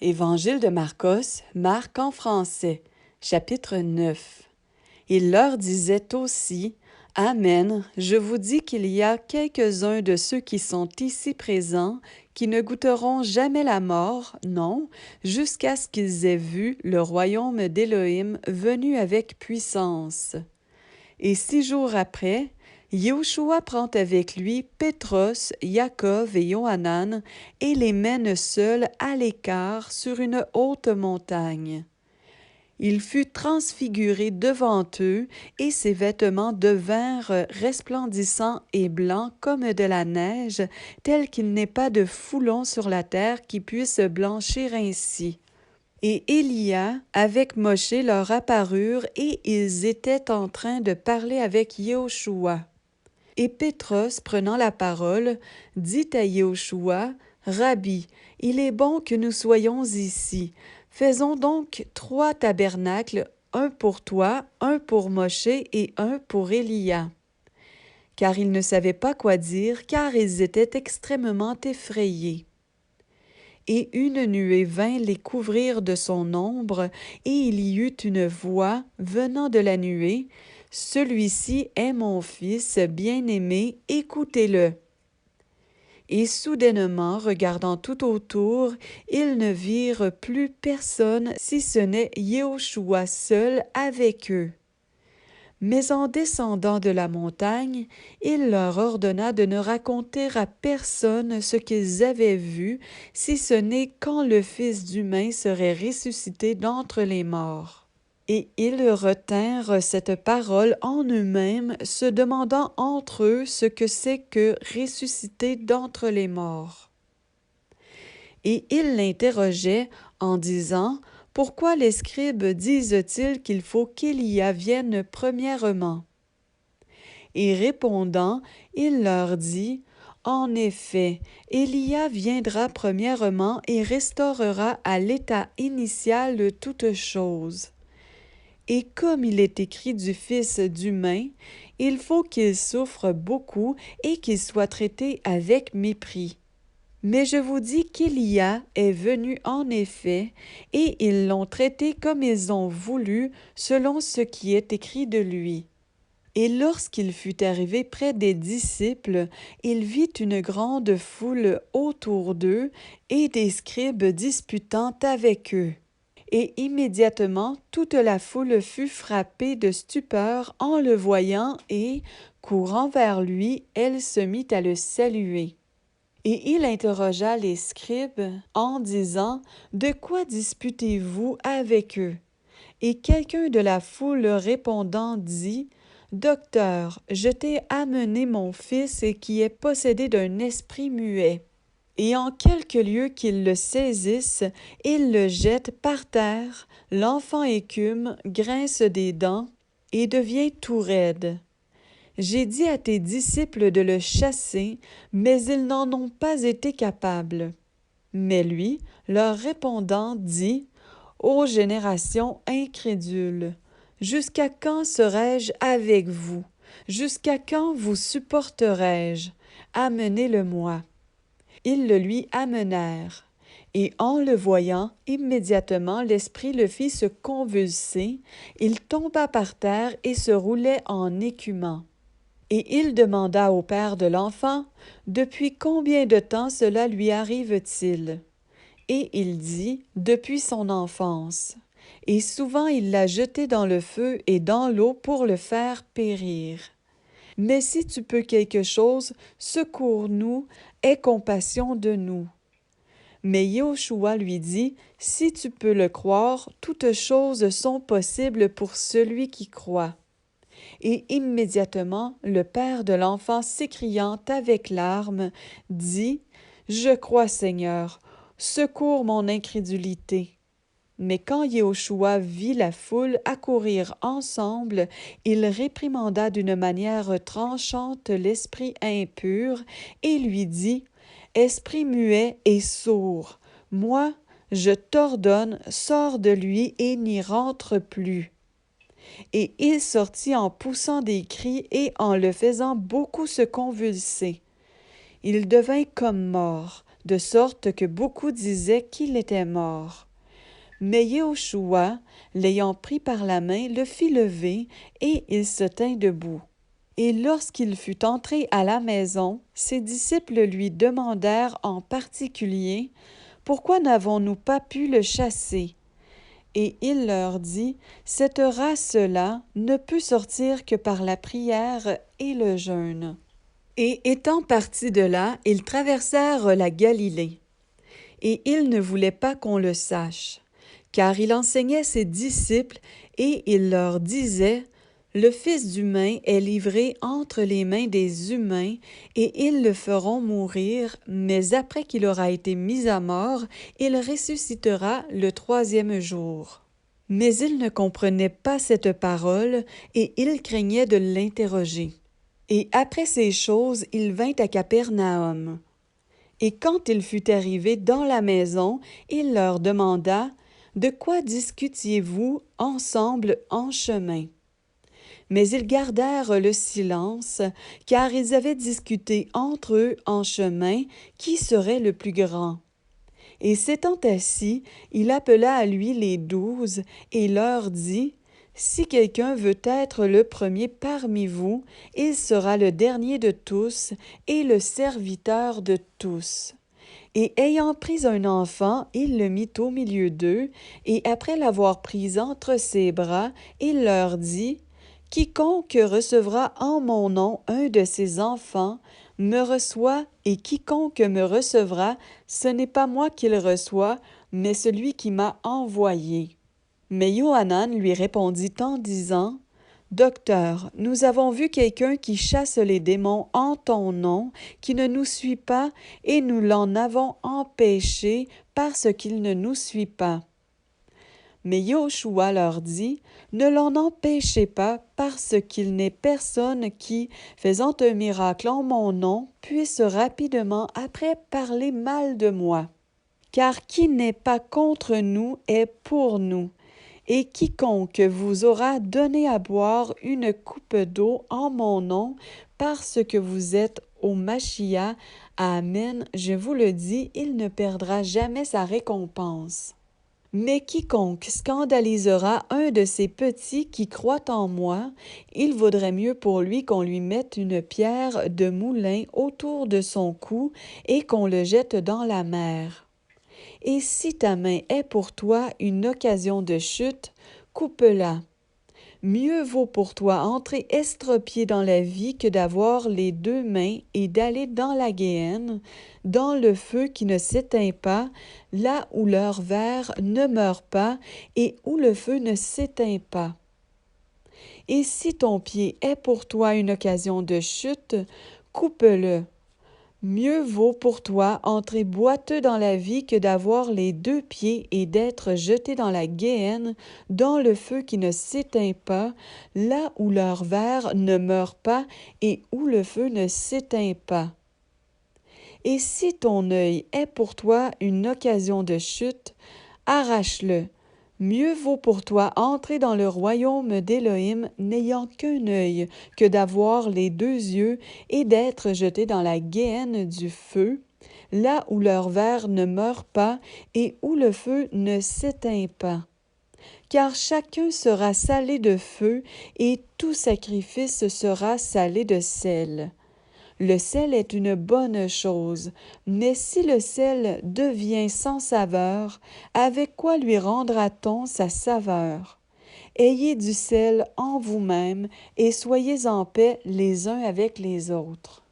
Évangile de Marcos, Marc en français, chapitre 9. Il leur disait aussi, « Amen, je vous dis qu'il y a quelques-uns de ceux qui sont ici présents qui ne goûteront jamais la mort, non, jusqu'à ce qu'ils aient vu le royaume d'Élohim venu avec puissance. » Et 6 jours après, Yahushua prend avec lui Pétros, Jacob et Johanan et les mène seuls à l'écart sur une haute montagne. Il fut transfiguré devant eux, et ses vêtements devinrent resplendissants et blancs comme de la neige, tel qu'il n'est pas de foulon sur la terre qui puisse blanchir ainsi. Et Élia avec Moshe leur apparurent, et ils étaient en train de parler avec Yahushua. Et Pétros, prenant la parole, dit à Yahushua, « Rabbi, il est bon que nous soyons ici. Faisons donc 3 tabernacles, un pour toi, un pour Moshe et un pour Élia. » Car ils ne savaient pas quoi dire, car ils étaient extrêmement effrayés. Et une nuée vint les couvrir de son ombre, et il y eut une voix venant de la nuée, « Celui-ci est mon Fils bien-aimé, écoutez-le. » Et soudainement, regardant tout autour, ils ne virent plus personne, si ce n'est Yahushua seul avec eux. Mais en descendant de la montagne, il leur ordonna de ne raconter à personne ce qu'ils avaient vu, si ce n'est quand le Fils d'humain serait ressuscité d'entre les morts. Et ils retinrent cette parole en eux-mêmes, se demandant entre eux ce que c'est que ressusciter d'entre les morts. Et ils l'interrogeaient en disant, « Pourquoi les scribes disent-ils qu'il faut qu'Élia vienne premièrement? » Et répondant, il leur dit, « En effet, Élia viendra premièrement et restaurera à l'état initial toutes choses. Et comme il est écrit du Fils d'humain, il faut qu'il souffre beaucoup et qu'il soit traité avec mépris. Mais je vous dis qu'Élia est venu en effet, et ils l'ont traité comme ils ont voulu, selon ce qui est écrit de lui. » Et lorsqu'il fut arrivé près des disciples, il vit une grande foule autour d'eux et des scribes disputant avec eux. Et immédiatement toute la foule fut frappée de stupeur en le voyant, et, courant vers lui, elle se mit à le saluer. Et il interrogea les scribes en disant, « De quoi disputez-vous avec eux? » Et quelqu'un de la foule répondant dit, « Docteur, je t'ai amené mon fils qui est possédé d'un esprit muet. » Et en quelque lieu qu'il le saisisse, il le jette par terre, l'enfant écume, grince des dents et devient tout raide. J'ai dit à tes disciples de le chasser, mais ils n'en ont pas été capables. Mais lui, leur répondant, dit, « Ô génération incrédule, jusqu'à quand serai-je avec vous? Jusqu'à quand vous supporterai-je? Amenez-le-moi. » Ils le lui amenèrent. Et en le voyant, immédiatement l'esprit le fit se convulser, il tomba par terre et se roulait en écumant. Et il demanda au père de l'enfant, « Depuis combien de temps cela lui arrive-t-il? » Et il dit, « Depuis son enfance. » Et souvent il l'a jeté dans le feu et dans l'eau pour le faire périr. Mais si tu peux quelque chose, secours-nous, aie compassion de nous. » Mais Yahushua lui dit, « Si tu peux le croire, toutes choses sont possibles pour celui qui croit. » Et immédiatement, le père de l'enfant, s'écriant avec larmes, dit, « Je crois, Seigneur, secours mon incrédulité. » Mais quand Yahushua vit la foule accourir ensemble, il réprimanda d'une manière tranchante l'esprit impur et lui dit, « Esprit muet et sourd, moi, je t'ordonne, sors de lui et n'y rentre plus. » Et il sortit en poussant des cris et en le faisant beaucoup se convulser. Il devint comme mort, de sorte que beaucoup disaient qu'il était mort. Mais Yehoshua, l'ayant pris par la main, le fit lever, et il se tint debout. Et lorsqu'il fut entré à la maison, ses disciples lui demandèrent en particulier, « Pourquoi n'avons-nous pas pu le chasser? » Et il leur dit, « Cette race-là ne peut sortir que par la prière et le jeûne. » Et étant partis de là, ils traversèrent la Galilée. Et il ne voulait pas qu'on le sache, car il enseignait ses disciples, et il leur disait, « Le Fils humain est livré entre les mains des humains, et ils le feront mourir, mais après qu'il aura été mis à mort, il ressuscitera le troisième jour. » Mais ils ne comprenaient pas cette parole, et ils craignaient de l'interroger. Et après ces choses, il vint à Capernaum. Et quand il fut arrivé dans la maison, il leur demanda, « De quoi discutiez-vous ensemble en chemin? » Mais ils gardèrent le silence, car ils avaient discuté entre eux en chemin qui serait le plus grand. Et s'étant assis, il appela à lui les 12 et leur dit, « Si quelqu'un veut être le premier parmi vous, il sera le dernier de tous et le serviteur de tous. » Et ayant pris un enfant, il le mit au milieu d'eux, et après l'avoir pris entre ses bras, il leur dit, « Quiconque recevra en mon nom un de ces enfants me reçoit, et quiconque me recevra, ce n'est pas moi qu'il reçoit, mais celui qui m'a envoyé. » Mais Johanan lui répondit en disant, « Docteur, nous avons vu quelqu'un qui chasse les démons en ton nom, qui ne nous suit pas, et nous l'en avons empêché parce qu'il ne nous suit pas. » Mais Yehoshua leur dit, « Ne l'en empêchez pas, parce qu'il n'est personne qui, faisant un miracle en mon nom, puisse rapidement après parler mal de moi. Car qui n'est pas contre nous est pour nous. Et quiconque vous aura donné à boire une coupe d'eau en mon nom, parce que vous êtes au Machia, Amen, je vous le dis, il ne perdra jamais sa récompense. Mais quiconque scandalisera un de ces petits qui croient en moi, il vaudrait mieux pour lui qu'on lui mette une pierre de moulin autour de son cou et qu'on le jette dans la mer. Et si ta main est pour toi une occasion de chute, coupe-la. Mieux vaut pour toi entrer estropié dans la vie que d'avoir les deux mains et d'aller dans la géhenne, dans le feu qui ne s'éteint pas, là où leur ver ne meurt pas et où le feu ne s'éteint pas. Et si ton pied est pour toi une occasion de chute, coupe-le. Mieux vaut pour toi entrer boiteux dans la vie que d'avoir les deux pieds et d'être jeté dans la géhenne, dans le feu qui ne s'éteint pas, là où leur ver ne meurt pas et où le feu ne s'éteint pas. Et si ton œil est pour toi une occasion de chute, arrache-le. Mieux vaut pour toi entrer dans le royaume d'Élohim n'ayant qu'un œil que d'avoir les deux yeux et d'être jeté dans la géhenne du feu, là où leur ver ne meurt pas et où le feu ne s'éteint pas. Car chacun sera salé de feu et tout sacrifice sera salé de sel. Le sel est une bonne chose, mais si le sel devient sans saveur, avec quoi lui rendra-t-on sa saveur? Ayez du sel en vous-même et soyez en paix les uns avec les autres.